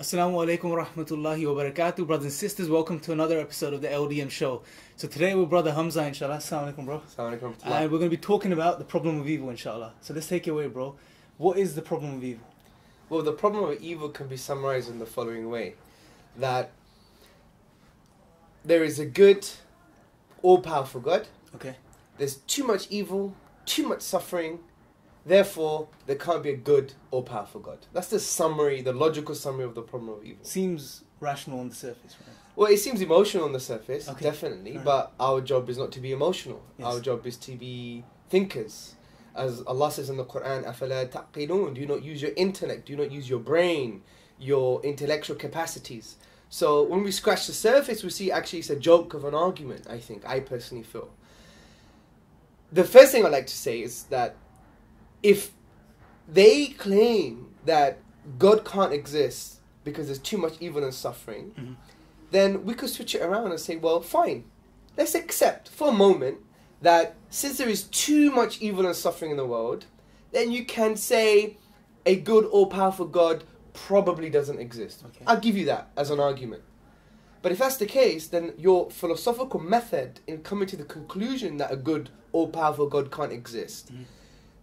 Assalamu alaikum wa rahmatullahi wa barakatuh. Brothers and sisters, welcome to another episode of the LDM show. So today we're Brother Hamza, inshallah. Assalamu alaikum, bro. Assalamu alaikum. And we're going to be talking about the problem of evil, inshallah. So let's take it away, bro. What is the problem of evil? Well, the problem of evil can be summarized in the following way. That there is a good, all-powerful God. Okay. There's too much evil, too much suffering. Therefore, there can't be a good, all-powerful God. That's the summary, the logical summary of the problem of evil. Seems rational on the surface, right? Well, it seems emotional on the surface, Okay. definitely. Right. But our job is not to be emotional. Yes. Our job is to be thinkers. As Allah says in the Quran, أَفَلَا تَعْقِلُونَ. Do you not use your intellect? Do you not use your brain, your intellectual capacities? So when we scratch the surface, we see actually it's a joke of an argument, I think. I personally feel. The first thing I'd like to say is that if they claim that God can't exist because there's too much evil and suffering, then we could switch it around and say, well, fine. Let's accept for a moment that since there is too much evil and suffering in the world, then you can say a good, all-powerful God probably doesn't exist. Okay. I'll give you that as an argument. But if that's the case, then your philosophical method in coming to the conclusion that a good, all-powerful God can't exist,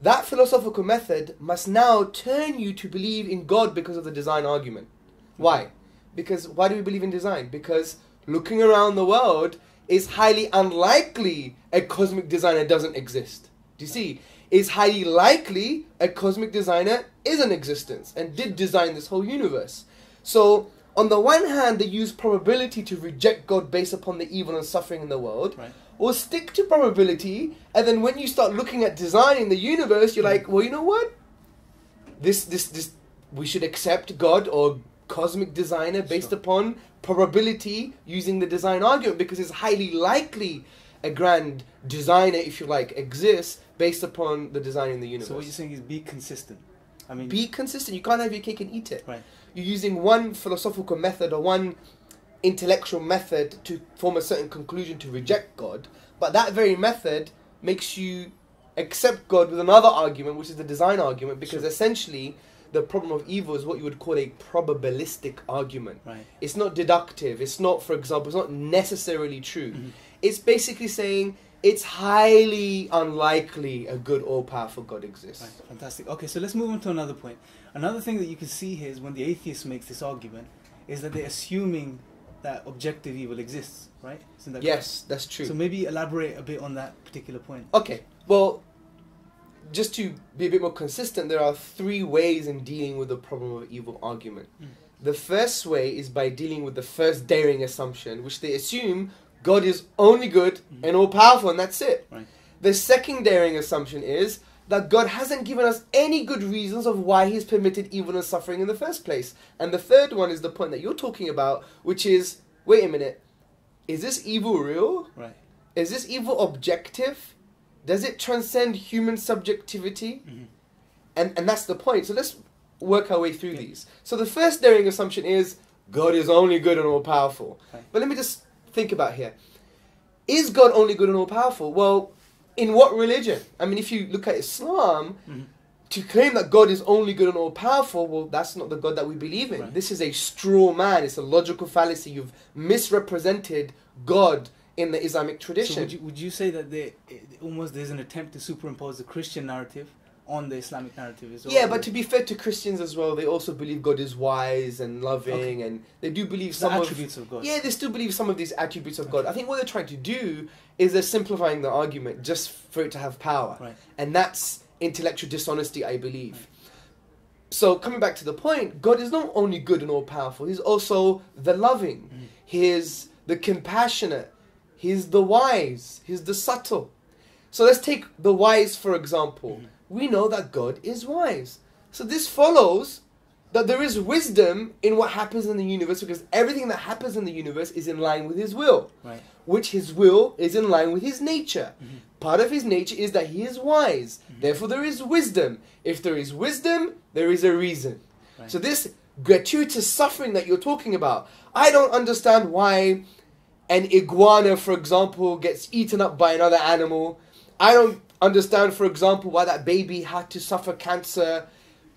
that philosophical method must now turn you to believe in God because of the design argument. Why? Because why do we believe in design? Because looking around the world is highly unlikely a cosmic designer doesn't exist. Do you see? It's highly likely a cosmic designer is in existence and did design this whole universe. So, on the one hand, they use probability to reject God based upon the evil and suffering in the world. Right. Or stick to probability, and then when you start looking at design in the universe, you're like, well, you know what? This we should accept God or cosmic designer based upon probability using the design argument because it's highly likely a grand designer, if you like, exists based upon the design in the universe. So what you're saying is be consistent. I mean, Be consistent. You can't have your cake and eat it. right. You're using one philosophical method or one intellectual method to form a certain conclusion to reject God, but that very method makes you accept God with another argument, which is the design argument, because essentially the problem of evil is what you would call a probabilistic argument. Right. It's not deductive. It's not, for example, it's not necessarily true. It's basically saying it's highly unlikely a good, all-powerful God exists. Right, fantastic. Okay, so let's move on to another point. Another thing that you can see here is when the atheist makes this argument, is that they're assuming that objective evil exists, right? Isn't that Yes, that's true. correct? So maybe elaborate a bit on that particular point. Okay, well, just to be a bit more consistent, there are three ways in dealing with the problem of evil argument. The first way is by dealing with the first daring assumption, which they assume God is only good and all-powerful, and that's it. Right. The second daring assumption is that God hasn't given us any good reasons of why He's permitted evil and suffering in the first place. And the third one is the point that you're talking about, which is, wait a minute, is this evil real? Right. Is this evil objective? Does it transcend human subjectivity? And that's the point. So let's work our way through these. So the first daring assumption is God is only good and all-powerful. Right. But let me just think about here. Is God only good and all-powerful? Well, in what religion? I mean, if you look at Islam, to claim that God is only good and all-powerful, well, that's not the God that we believe in. Right. This is a straw man. It's a logical fallacy. You've misrepresented God in the Islamic tradition. So would you say that there's an attempt to superimpose the Christian narrative on the Islamic narrative as well? Yeah, but to be fair to Christians as well, they also believe God is wise and loving, and they do believe some attributes of God. Yeah, they still believe some of these attributes of God. I think what they're trying to do is they're simplifying the argument just for it to have power. Right. And that's intellectual dishonesty, I believe. So coming back to the point, God is not only good and all-powerful, He's also the loving. He's the compassionate. He's the wise. He's the subtle. So let's take the wise, for example. We know that God is wise. So this follows that there is wisdom in what happens in the universe, because everything that happens in the universe is in line with His will. Right. Which His will is in line with His nature. Part of His nature is that He is wise. Therefore there is wisdom. If there is wisdom, there is a reason. Right. So this gratuitous suffering that you're talking about, I don't understand why an iguana, for example, gets eaten up by another animal. I don't understand, for example, why that baby had to suffer cancer.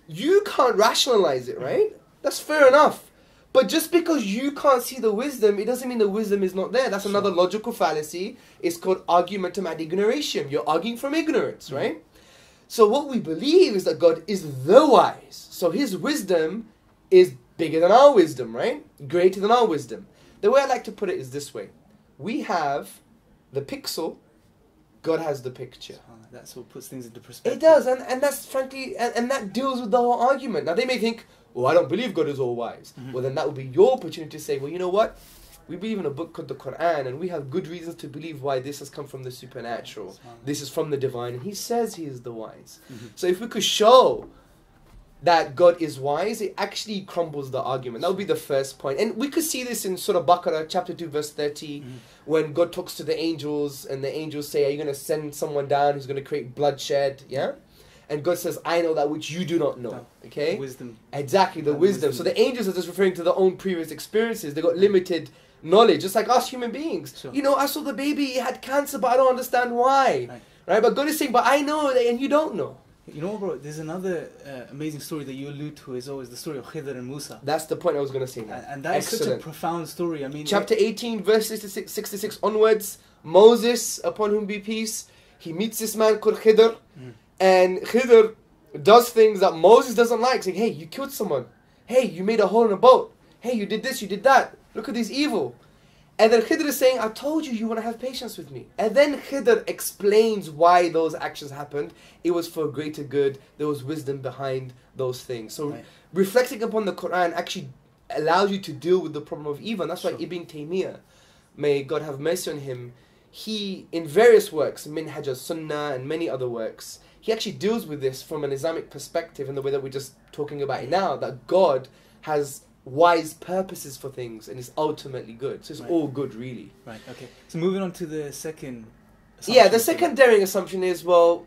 You can't rationalize it, right? That's fair enough. But just because you can't see the wisdom, it doesn't mean the wisdom is not there. That's another logical fallacy. It's called argumentum ad ignorantium. You're arguing from ignorance, right? So what we believe is that God is the wise. So His wisdom is bigger than our wisdom, right? Greater than our wisdom. The way I like to put it is this way. We have the pixel, God has the picture. That's what puts things into perspective. It does, and that's frankly, and that deals with the whole argument. Now they may think, oh, I don't believe God is all wise. Well, then that would be your opportunity to say, well, you know what? We believe in a book called the Quran, and we have good reasons to believe why this has come from the supernatural. This is from the divine, and He says He is the wise. So if we could show that God is wise, it actually crumbles the argument. That would be the first point. And we could see this in Surah Baqarah, chapter 2, verse 30, when God talks to the angels, and the angels say, are you going to send someone down who's going to create bloodshed? Yeah? And God says, I know that which you do not know. Okay? Wisdom. Exactly, the wisdom. So the angels are just referring to their own previous experiences. They got limited knowledge, just like us human beings. Sure. You know, I saw the baby, it had cancer, but I don't understand why. Right? But God is saying, but I know that, and you don't know. You know, bro, there's another amazing story that you allude to, is always the story of Khidr and Musa. That's the point I was going to say now. And that is such a profound story. I mean, chapter 18, verse 66 onwards, Moses, upon whom be peace, he meets this man called Khidr, and Khidr does things that Moses doesn't like, saying, hey, you killed someone. Hey, you made a hole in a boat. Hey, you did this, you did that. Look at this evil. And then Khidr is saying, I told you want to have patience with me. And then Khidr explains why those actions happened. It was for a greater good. There was wisdom behind those things. So reflecting upon the Quran actually allows you to deal with the problem of evil. And that's why Ibn Taymiyyah, may God have mercy on him, he, in various works, Minhaj al-Sunnah and many other works, he actually deals with this from an Islamic perspective in the way that we're just talking about it now, that God has wise purposes for things and it's ultimately good. So it's all good, really. Right, okay. So moving on to the second assumption. Yeah, the second daring assumption is, well,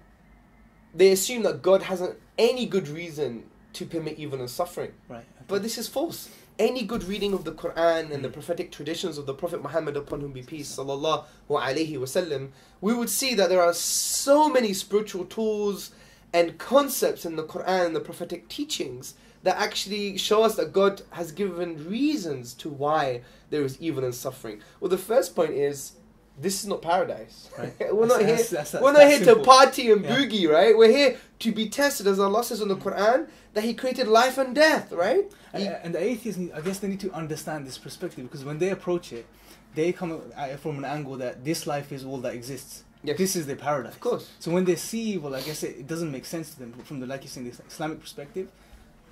they assume that God hasn't any good reason to permit evil and suffering. Right. Okay. But this is false. Any good reading of the Quran and the prophetic traditions of the Prophet Muhammad, upon whom be peace, sallallahu alayhi wasallam, we would see that there are so many spiritual tools and concepts in the Quran and the prophetic teachings that actually show us that God has given reasons to why there is evil and suffering. Well, the first point is, this is not paradise. Right. We're not here to party and boogie, right? We're here to be tested, as Allah says in the Quran, that He created life and death, right? And the atheists, I guess they need to understand this perspective, because when they approach it, they come at it from an angle that this life is all that exists. Yes. This is their paradise. Of course. So when they see evil, I guess it doesn't make sense to them from the, like you're saying, this Islamic perspective.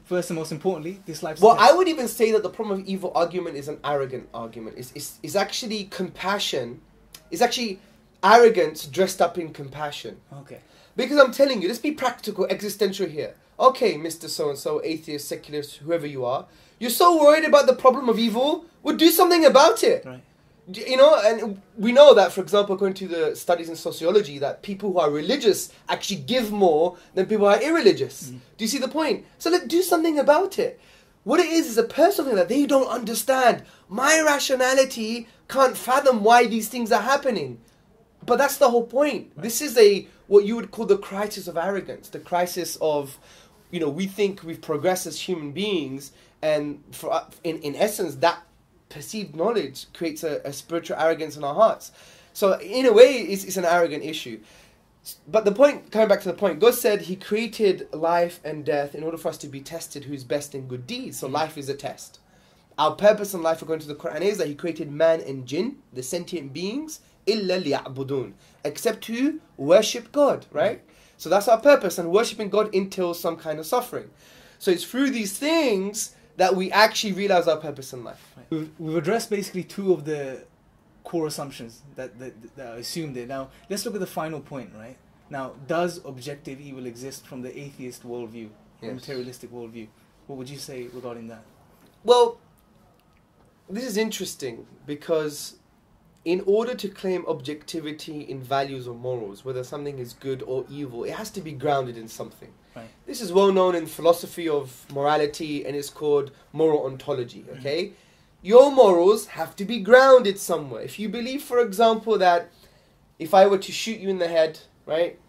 First and most importantly, this life. Well, I would even say that the problem of evil argument is an arrogant argument. It's actually compassion. It's actually arrogance dressed up in compassion. Okay. Because I'm telling you, let's be practical, existential here. Okay, Mr. So-and-so, atheist, secularist, whoever you are, you're so worried about the problem of evil, well, do something about it. Right. You know, and we know that, for example, according to the studies in sociology, that people who are religious actually give more than people who are irreligious. Do you see the point? So let's do something about it. What it is a personal thing that they don't understand. My rationality can't fathom why these things are happening. But that's the whole point. Right. This is what you would call the crisis of arrogance. The crisis of, you know, we think we've progressed as human beings, and in essence, that perceived knowledge creates a spiritual arrogance in our hearts. So in a way, it's an arrogant issue. But the point, coming back to the point, God said He created life and death in order for us to be tested who's best in good deeds. So life is a test. Our purpose in life, according to the Quran, is that He created man and jinn, the sentient beings, إِلَّا لِيَعْبُدُونَ, except to worship God, right? So that's our purpose, and worshipping God entails some kind of suffering. So it's through these things that we actually realize our purpose in life. Right. We've addressed basically two of the core assumptions that are assumed there. Now, let's look at the final point, right? Now, does objective evil exist from the atheist worldview, materialistic worldview? What would you say regarding that? Well, this is interesting because in order to claim objectivity in values or morals, whether something is good or evil, it has to be grounded in something. Right. This is well known in philosophy of morality, and it's called moral ontology, okay? Your morals have to be grounded somewhere. If you believe, for example, that if I were to shoot you in the head, right?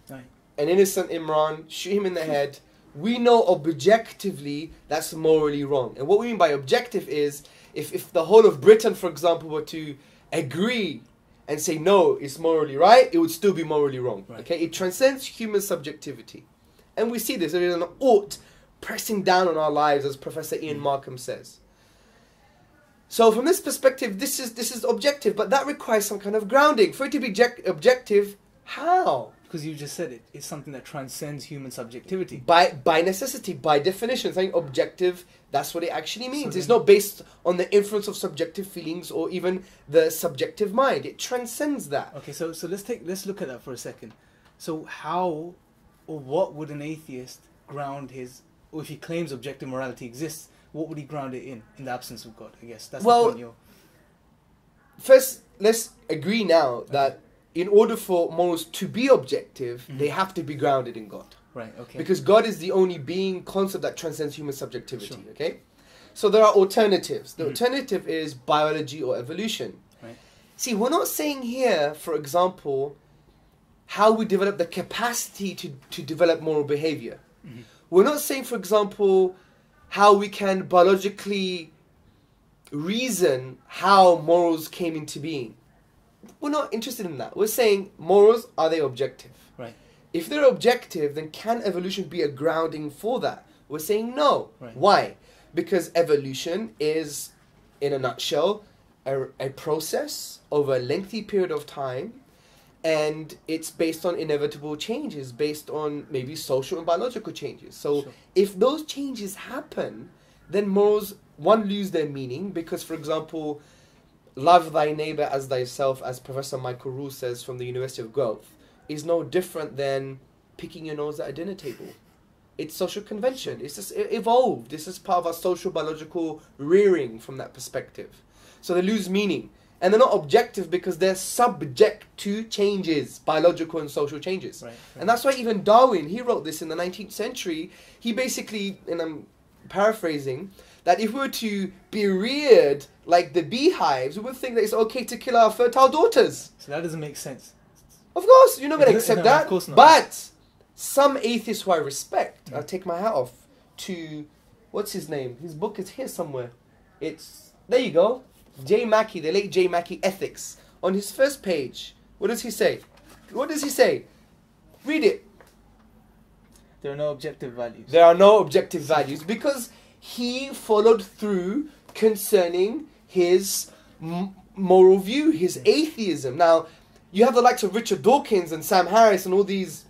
An innocent Imran, shoot him in the head, we know objectively that's morally wrong. And what we mean by objective is, if the whole of Britain, for example, were to agree and say, no, it's morally right, it would still be morally wrong. Right. Okay, it transcends human subjectivity. And we see this, there is an ought pressing down on our lives, as Professor Ian Markham says. So from this perspective, this is objective, but that requires some kind of grounding. For it to be objective, how? Because you just said it. It's something that transcends human subjectivity. By necessity, by definition, saying objective, that's what it actually means. So It's not based on the influence of subjective feelings or even the subjective mind. It transcends that. Okay, so let's look at that for a second. So how or what would an atheist ground his, or if he claims objective morality exists, what would he ground it in the absence of God? I guess that's the point you're... First, let's agree now that in order for morals to be objective, they have to be grounded in God. Right, okay. Because God is the only being, concept that transcends human subjectivity, Sure. okay? So there are alternatives. The alternative is biology or evolution. Right. See, we're not saying here, for example, how we develop the capacity to develop moral behavior. We're not saying, for example, how we can biologically reason how morals came into being. We're not interested in that. We're saying morals, are they objective? Right. If they're objective, then can evolution be a grounding for that? We're saying no. Right. Why? Because evolution is, in a nutshell, a process over a lengthy period of time, and it's based on inevitable changes, based on maybe social and biological changes. So Sure. if those changes happen, then morals, one, lose their meaning, because, for example, love thy neighbor as thyself, as Professor Michael Rule says from the University of Guelph, is no different than picking your nose at a dinner table. It's social convention. It's just evolved. This is part of our social biological rearing from that perspective. So they lose meaning. And they're not objective because they're subject to changes, biological and social changes. Right. And that's why even Darwin, he wrote this in the 19th century. He basically, and I'm paraphrasing, that if we were to be reared like the beehives, we would think that it's okay to kill our fertile daughters. So that doesn't make sense. Of course, you're not going to accept No, that. of course not. But some atheists who I respect, I'll take my hat off to, what's his name? His book is here somewhere. It's, there you go. J. Mackey, the late J. Mackey, Ethics. On his first page, what does he say? What does he say? Read it. There are no objective values. There are no objective values because he followed through concerning his moral view, his atheism. Now, you have the likes of Richard Dawkins and Sam Harris and all these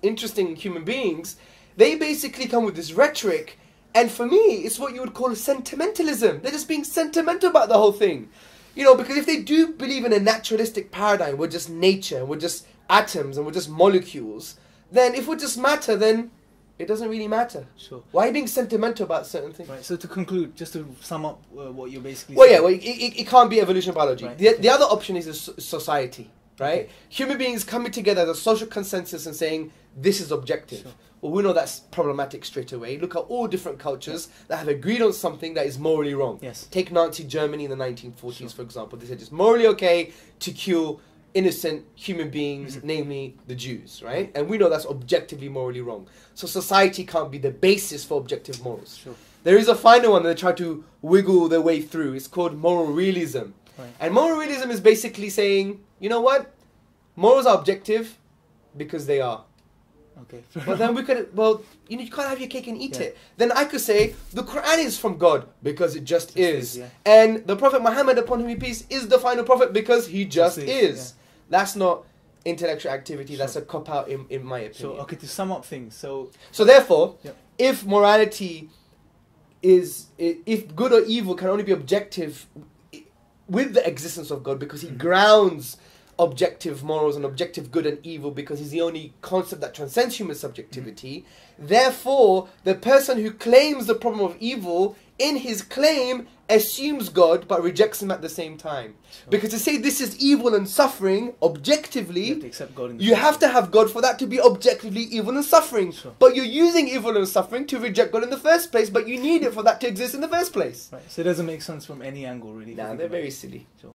interesting human beings. They basically come with this rhetoric, and for me, it's what you would call sentimentalism. They're just being sentimental about the whole thing. You know, because if they do believe in a naturalistic paradigm, we're just nature, and we're just atoms, and we're just molecules, then if we're just matter, then it doesn't really matter. Sure. Why are you being sentimental about certain things? Right. So to conclude, just to sum up what you're basically Well, saying. yeah, well, it can't be evolution biology. Right, The, okay. the other option is a society, right? Okay. Human beings coming together as a social consensus and saying, this is objective. Sure. Well, we know that's problematic straight away. Look at all different cultures that have agreed on something that is morally wrong. Yes. Take Nazi Germany in the 1940s, Sure. for example. They said it's morally okay to kill innocent human beings, namely the Jews, right? And we know that's objectively morally wrong. So society can't be the basis for objective morals. Sure. There is a final one that they try to wiggle their way through. It's called moral realism. Right. And moral realism is basically saying, you know what? Morals are objective because they are. Okay. But then we could, well, you can't have your cake and eat Yeah. it. Then I could say the Quran is from God because it just is. yeah. And the Prophet Muhammad, upon whom be peace, is the final prophet because he just Just is. is, That's not intellectual activity. That's Sure. a cop-out in my opinion. So okay, to sum up things. So So therefore, Yep. if morality is, if good or evil can only be objective with the existence of God, because he grounds objective morals and objective good and evil because he's the only concept that transcends human subjectivity, therefore the person who claims the problem of evil in his claim assumes God but rejects him at the same time. Sure. Because to say this is evil and suffering objectively, you have to accept God in the you have to have God for that to be objectively evil and suffering. Sure. But you're using evil and suffering to reject God in the first place, but you need it for that to exist in the first place. Right. So it doesn't make sense from any angle, really. if you Nah, think they're about very it. silly. Sure.